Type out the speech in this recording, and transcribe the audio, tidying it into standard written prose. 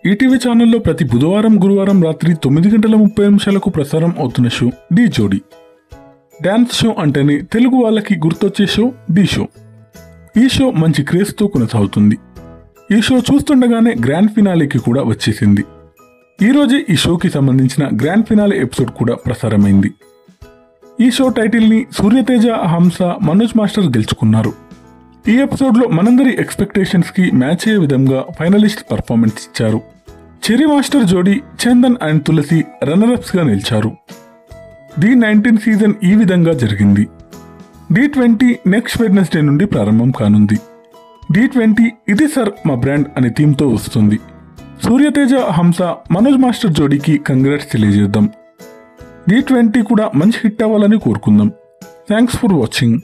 ETV ఛానల్లో ప్రతి బుధవారం గురువారం రాత్రి 9:30 ప్రసారం అవుతున్న షో ఢీ జోడీ. డ్యాన్స్ షో అంటేనే తెలుగు వాళ్ళకి గుర్తొచ్చే షో ఢీ షో. ఈ షో మంచి క్రేజ్తో కొనసాగుతుంది. ఈ షో చూస్తుండగానే గ్రాండ్ ఫినాలేకి కూడా వచ్చేసింది. ఈరోజే ఈ షోకి సంబంధించిన గ్రాండ్ ఫినాలే ఎపిసోడ్ కూడా ప్రసారమైంది. ఈ షో టైటిల్ని సూర్యతేజ, హంస, మనోజ్ మాస్టర్ గెలుచుకున్నారు. ఈ ఎపిసోడ్లో మనందరి ఎక్స్పెక్టేషన్స్కి మ్యాచ్ అయ్యే విధంగా ఫైనలిస్ట్ పర్ఫార్మెన్స్ ఇచ్చారు. చెర్రీ మాస్టర్ జోడీ చందన్ అండ్ తులసి రన్నరప్స్గా నిలిచారు. D19 సీజన్ ఈ విధంగా జరిగింది. D20 నెక్స్ట్ వెడ్నెస్డే నుండి ప్రారంభం కానుంది. D20 ఇది సర్ మా బ్రాండ్ అనే థీమ్తో వస్తుంది. సూర్యతేజ, హంస, మనోజ్ మాస్టర్ జోడీకి కంగ్రాట్స్ తెలియజేద్దాం. D20 కూడా మంచి హిట్ అవ్వాలని కోరుకుందాం. Thanks for watching.